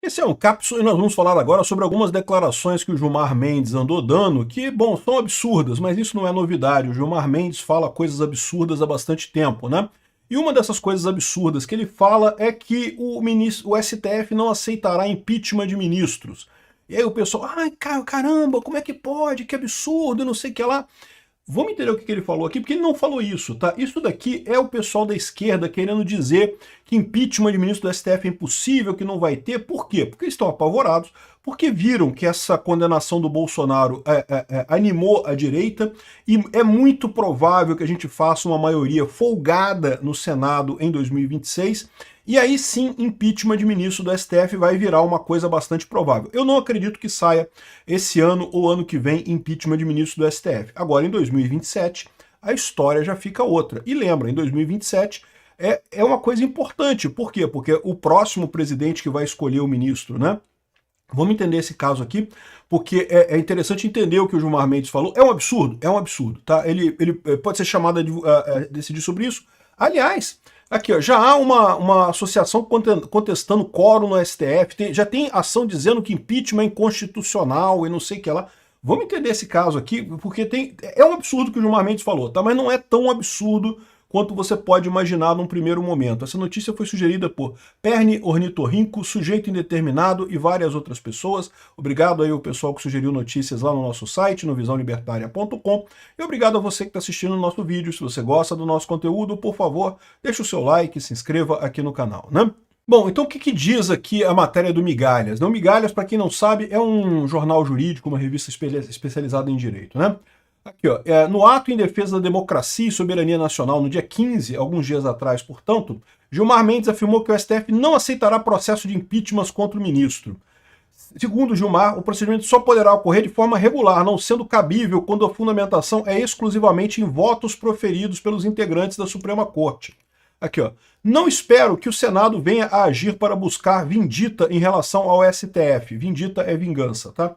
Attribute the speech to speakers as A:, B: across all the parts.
A: Esse é um cápsula e nós vamos falar agora sobre algumas declarações que o Gilmar Mendes andou dando, que, bom, são absurdas, mas isso não é novidade. O Gilmar Mendes fala coisas absurdas há bastante tempo, né? E uma dessas coisas absurdas que ele fala é que o STF não aceitará impeachment de ministros. E aí o pessoal, ai, caramba, como é que pode? Que absurdo, não sei o que lá. Vamos entender o que ele falou aqui, porque ele não falou isso, tá? Isso daqui é o pessoal da esquerda querendo dizer que impeachment de ministro do STF é impossível, que não vai ter. Por quê? Porque eles estão apavorados, porque viram que essa condenação do Bolsonaro animou a direita, e é muito provável que a gente faça uma maioria folgada no Senado em 2026, e aí sim, impeachment de ministro do STF vai virar uma coisa bastante provável. Eu não acredito que saia esse ano ou ano que vem impeachment de ministro do STF. Agora, em 2027, a história já fica outra. E lembra, em 2027 é uma coisa importante. Por quê? Porque o próximo presidente que vai escolher o ministro, né? Vamos entender esse caso aqui, porque é interessante entender o que o Gilmar Mendes falou. É um absurdo, tá? Ele pode ser chamado a decidir sobre isso. Aliás, aqui, ó, já há uma associação contestando quórum no STF, já tem ação dizendo que impeachment é inconstitucional e não sei o que lá. Vamos entender esse caso aqui, porque é um absurdo que o Gilmar Mendes falou, tá? Mas não é tão absurdo quanto você pode imaginar num primeiro momento. Essa notícia foi sugerida por Perni Ornitorrinco, Sujeito Indeterminado e várias outras pessoas. Obrigado aí ao pessoal que sugeriu notícias lá no nosso site, no visãolibertaria.com. E obrigado a você que está assistindo o nosso vídeo. Se você gosta do nosso conteúdo, por favor, deixe o seu like e se inscreva aqui no canal, né? Bom, então o que diz aqui a matéria do Migalhas? O Migalhas, para quem não sabe, é um jornal jurídico, uma revista especializada em direito, né? Aqui, ó, no ato em defesa da democracia e soberania nacional, no dia 15, alguns dias atrás, portanto, Gilmar Mendes afirmou que o STF não aceitará processo de impeachment contra o ministro. Segundo Gilmar, o procedimento só poderá ocorrer de forma regular, não sendo cabível quando a fundamentação é exclusivamente em votos proferidos pelos integrantes da Suprema Corte. Aqui, ó. Não espero que o Senado venha a agir para buscar vindita em relação ao STF. Vindita é vingança, tá?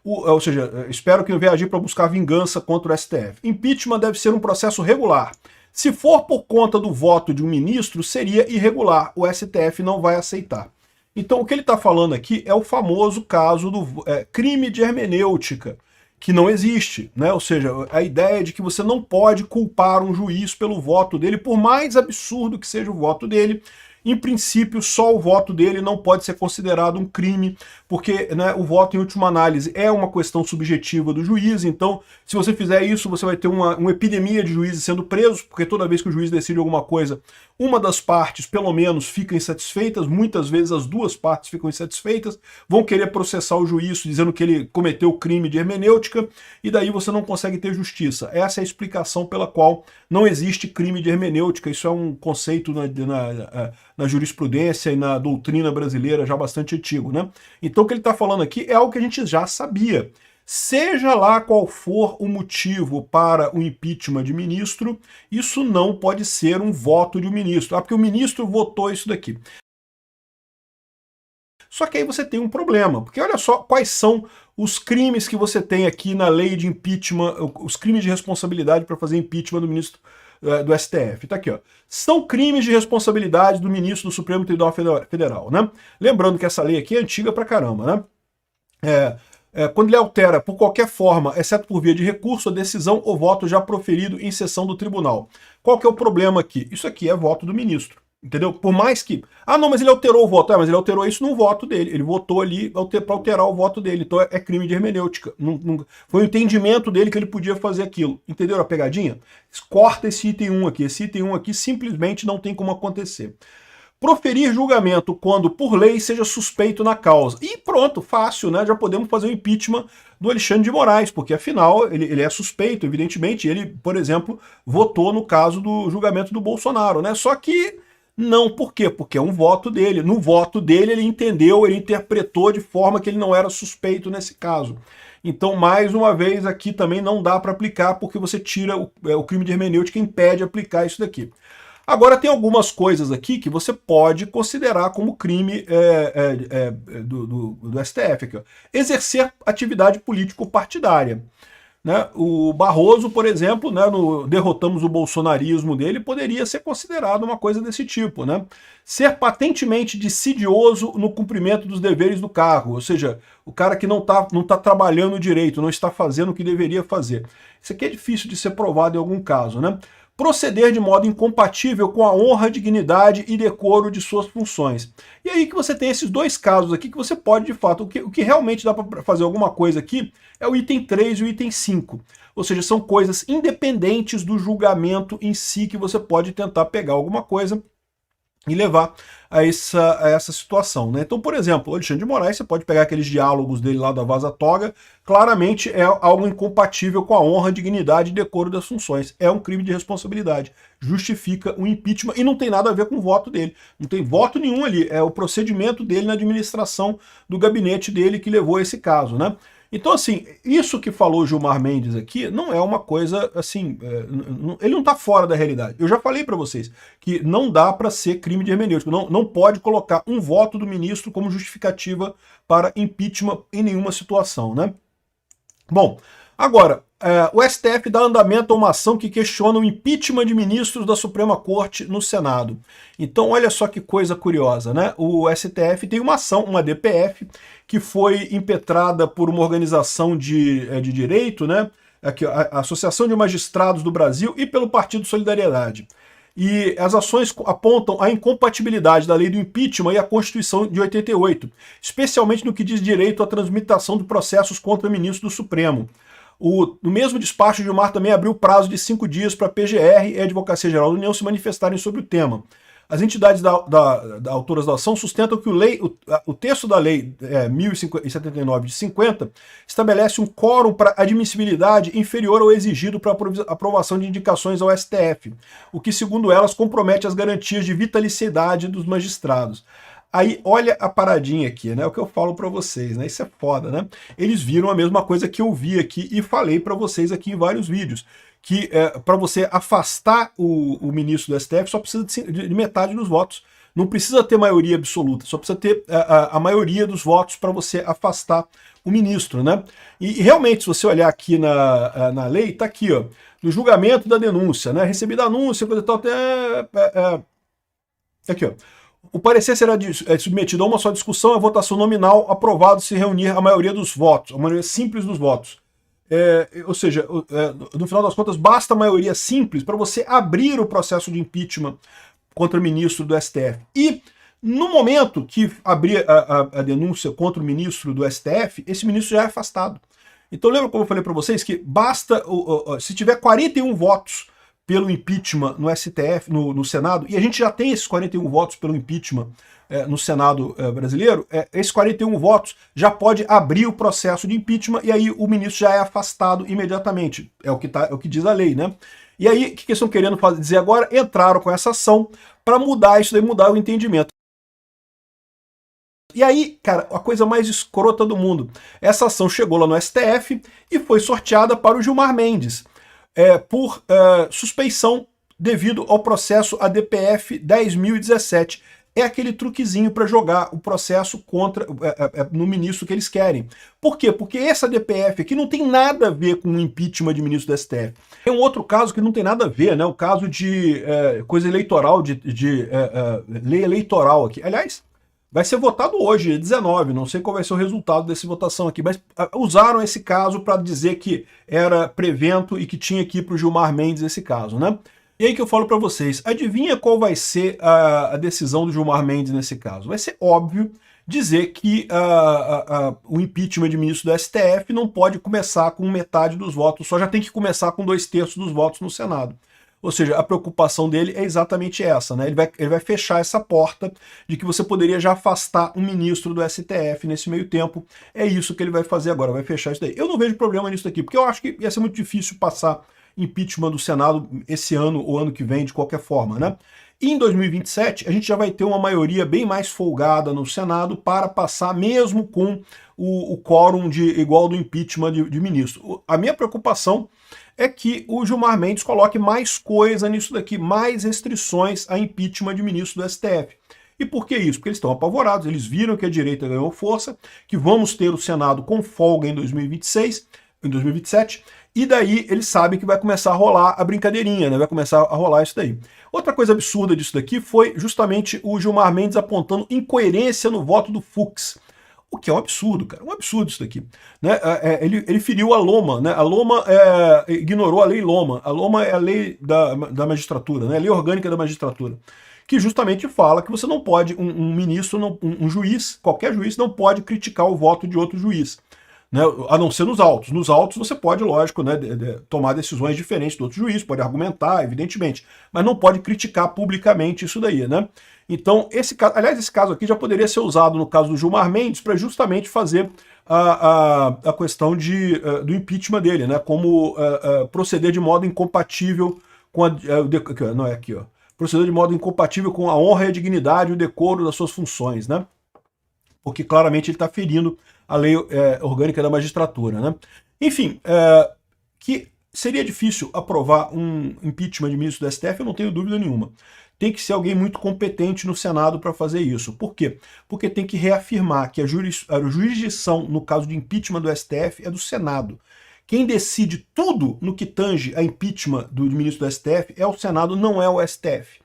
A: Ou seja, espero que não venha agir para buscar vingança contra o STF. Impeachment deve ser um processo regular. Se for por conta do voto de um ministro, seria irregular. O STF não vai aceitar. Então, o que ele está falando aqui é o famoso caso do crime de hermenêutica, que não existe, né? Ou seja, a ideia de que você não pode culpar um juiz pelo voto dele, por mais absurdo que seja o voto dele. Em princípio, só o voto dele não pode ser considerado um crime, porque, né, o voto, em última análise, é uma questão subjetiva do juiz. Então, se você fizer isso, você vai ter uma epidemia de juízes sendo presos, porque toda vez que o juiz decide alguma coisa, uma das partes, pelo menos, fica insatisfeitas, muitas vezes as duas partes ficam insatisfeitas, vão querer processar o juiz dizendo que ele cometeu crime de hermenêutica, e daí você não consegue ter justiça. Essa é a explicação pela qual não existe crime de hermenêutica. Isso é um conceito na jurisprudência e na doutrina brasileira já bastante antigo, né? Então o que ele está falando aqui é algo que a gente já sabia. Seja lá qual for o motivo para o impeachment de ministro, isso não pode ser um voto de um ministro. Ah, porque o ministro votou isso daqui. Só que aí você tem um problema, porque olha só quais são os crimes que você tem aqui na lei de impeachment, os crimes de responsabilidade para fazer impeachment do ministro do STF. Tá aqui, ó. São crimes de responsabilidade do ministro do Supremo Tribunal Federal, né? Lembrando que essa lei aqui é antiga pra caramba, né? Quando ele altera por qualquer forma, exceto por via de recurso, a decisão ou voto já proferido em sessão do tribunal. Qual que é o problema aqui? Isso aqui é voto do ministro. Entendeu? Por mais que... Ah, não, mas ele alterou o voto. Mas ele alterou isso no voto dele. Ele votou ali para alterar o voto dele. Então é crime de hermenêutica. Foi o entendimento dele que ele podia fazer aquilo. Entenderam a pegadinha? Corta esse item 1 aqui. Esse item 1 aqui simplesmente não tem como acontecer. Proferir julgamento quando, por lei, seja suspeito na causa. E pronto, fácil, né? Já podemos fazer o impeachment do Alexandre de Moraes, porque afinal ele é suspeito, evidentemente. Ele, por exemplo, votou no caso do julgamento do Bolsonaro, né? Só que não, por quê? Porque é um voto dele. No voto dele ele entendeu, ele interpretou de forma que ele não era suspeito nesse caso. Então, mais uma vez, aqui também não dá para aplicar, porque você tira o crime de hermenêutica e impede aplicar isso daqui. Agora, tem algumas coisas aqui que você pode considerar como crime do STF. Aqui, ó. Exercer atividade político-partidária. né? O Barroso, por exemplo, né, no derrotamos o bolsonarismo dele, poderia ser considerado uma coisa desse tipo, né? Ser patentemente dissidioso no cumprimento dos deveres do cargo, ou seja, o cara que não tá trabalhando direito, não está fazendo o que deveria fazer. Isso aqui é difícil de ser provado em algum caso, né? Proceder de modo incompatível com a honra, dignidade e decoro de suas funções. E aí que você tem esses dois casos aqui que você pode, de fato, o que realmente dá para fazer alguma coisa aqui é o item 3 e o item 5. Ou seja, são coisas independentes do julgamento em si que você pode tentar pegar alguma coisa e levar a essa situação, né? Então, por exemplo, o Alexandre de Moraes, você pode pegar aqueles diálogos dele lá da Vaza Toga, claramente é algo incompatível com a honra, dignidade e decoro das funções. É um crime de responsabilidade. Justifica o impeachment e não tem nada a ver com o voto dele. Não tem voto nenhum ali. É o procedimento dele na administração do gabinete dele que levou a esse caso, né? Então, assim, isso que falou Gilmar Mendes aqui não é uma coisa, assim, ele não está fora da realidade. Eu já falei para vocês que não dá para ser crime de hermenêutico, não pode colocar um voto do ministro como justificativa para impeachment em nenhuma situação, né? Bom, agora, o STF dá andamento a uma ação que questiona o impeachment de ministros da Suprema Corte no Senado. Então, olha só que coisa curiosa, né? O STF tem uma ação, uma DPF, que foi impetrada por uma organização de direito, né? Aqui, a Associação de Magistrados do Brasil e pelo Partido Solidariedade. E as ações apontam a incompatibilidade da lei do impeachment e a Constituição de 88, especialmente no que diz direito à transmutação de processos contra ministros do Supremo. No mesmo despacho, Gilmar também abriu prazo de 5 dias para a PGR e a Advocacia Geral da União se manifestarem sobre o tema. As entidades autoras da ação sustentam que o texto da Lei 1079 de 50 estabelece um quórum para admissibilidade inferior ao exigido para aprovação de indicações ao STF, o que, segundo elas, compromete as garantias de vitaliciedade dos magistrados. Aí, olha a paradinha aqui, né? O que eu falo para vocês, né? Isso é foda, né? Eles viram a mesma coisa que eu vi aqui e falei para vocês aqui em vários vídeos, que para você afastar o ministro do STF só precisa de metade dos votos. Não precisa ter maioria absoluta, só precisa ter a maioria dos votos para você afastar o ministro, né? E realmente, se você olhar aqui na lei, tá aqui, ó, no julgamento da denúncia, né? Recebida a anúncia, coisa e tal, aqui, ó. O parecer será submetido a uma só discussão, a votação nominal, aprovado se reunir a maioria dos votos, a maioria simples dos votos. Ou seja, no final das contas, basta a maioria simples para você abrir o processo de impeachment contra o ministro do STF. E no momento que abrir a denúncia contra o ministro do STF, esse ministro já é afastado. Então lembra como eu falei para vocês que basta, se tiver 41 votos pelo impeachment no STF, no Senado, e a gente já tem esses 41 votos pelo impeachment no Senado brasileiro, esses 41 votos já pode abrir o processo de impeachment e aí o ministro já é afastado imediatamente. É o que diz a lei, né? E aí, o que eles estão querendo dizer agora? Entraram com essa ação para mudar isso daí, mudar o entendimento. E aí, cara, a coisa mais escrota do mundo, essa ação chegou lá no STF e foi sorteada para o Gilmar Mendes, por suspeição devido ao processo ADPF 10.017. É aquele truquezinho para jogar o processo contra no ministro que eles querem. Por quê? Porque essa DPF aqui não tem nada a ver com o impeachment de ministro do STF. Tem um outro caso que não tem nada a ver, né? O caso de coisa eleitoral, de lei eleitoral aqui. Aliás, vai ser votado hoje, dia 19, não sei qual vai ser o resultado dessa votação aqui, mas usaram esse caso para dizer que era prevento e que tinha que ir para o Gilmar Mendes esse caso, né? E aí que eu falo para vocês, adivinha qual vai ser a decisão do Gilmar Mendes nesse caso? Vai ser óbvio dizer que o impeachment de ministro do STF não pode começar com metade dos votos, só já tem que começar com 2/3 dos votos no Senado. Ou seja, a preocupação dele é exatamente essa, né? Ele vai fechar essa porta de que você poderia já afastar um ministro do STF nesse meio tempo. É isso que ele vai fazer agora, vai fechar isso daí. Eu não vejo problema nisso daqui, porque eu acho que ia ser muito difícil passar impeachment do Senado esse ano ou ano que vem, de qualquer forma, né? E em 2027, a gente já vai ter uma maioria bem mais folgada no Senado para passar mesmo com o quórum igual do impeachment de ministro. A minha preocupação é que o Gilmar Mendes coloque mais coisa nisso daqui, mais restrições a impeachment de ministro do STF. E por que isso? Porque eles estão apavorados, eles viram que a direita ganhou força, que vamos ter o Senado com folga em 2026, em 2027, e daí ele sabe que vai começar a rolar a brincadeirinha, né? Vai começar a rolar isso daí. Outra coisa absurda disso daqui foi justamente o Gilmar Mendes apontando incoerência no voto do Fux. O que é um absurdo, cara. Um absurdo isso daqui. Né? Ele feriu a LOMA. Né? A LOMA ignorou a lei LOMA. A LOMA é a lei da magistratura, né? A lei orgânica da magistratura. Que justamente fala que você não pode, um ministro, um juiz, qualquer juiz, não pode criticar o voto de outro juiz. Né, a não ser nos autos. Nos autos você pode, lógico, né, tomar decisões diferentes do outro juiz, pode argumentar, evidentemente, mas não pode criticar publicamente isso daí, né? Então, esse caso aqui já poderia ser usado no caso do Gilmar Mendes para justamente fazer a questão do impeachment dele, né? Como proceder de modo incompatível com não é aqui, ó. Proceder de modo incompatível com a honra e a dignidade e o decoro das suas funções, né? Porque claramente ele está ferindo a lei orgânica da magistratura, né? Enfim, que seria difícil aprovar um impeachment de ministro do STF, eu não tenho dúvida nenhuma. Tem que ser alguém muito competente no Senado para fazer isso. Por quê? Porque tem que reafirmar que a jurisdição, no caso de impeachment do STF, é do Senado. Quem decide tudo no que tange a impeachment do ministro do STF é o Senado, não é o STF.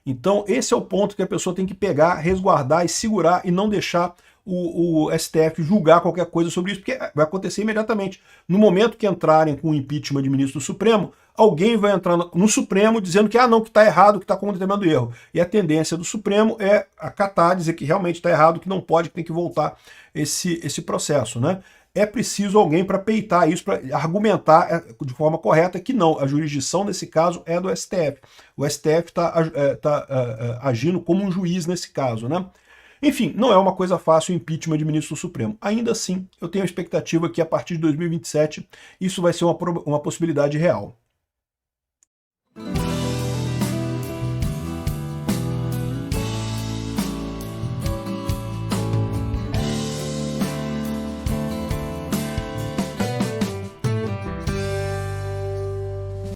A: Então esse é o ponto que a pessoa tem que pegar, resguardar e segurar e não deixar o STF julgar qualquer coisa sobre isso, porque vai acontecer imediatamente. No momento que entrarem com o impeachment de ministro do Supremo, alguém vai entrar no Supremo dizendo que não, que está errado, que está com um determinado erro. E a tendência do Supremo é acatar, dizer que realmente está errado, que não pode, que tem que voltar esse processo, né? É preciso alguém para peitar isso, para argumentar de forma correta que não, a jurisdição nesse caso é do STF. O STF está agindo como um juiz nesse caso, né? Enfim, não é uma coisa fácil o impeachment de ministro do Supremo. Ainda assim, eu tenho a expectativa que a partir de 2027 isso vai ser uma possibilidade real.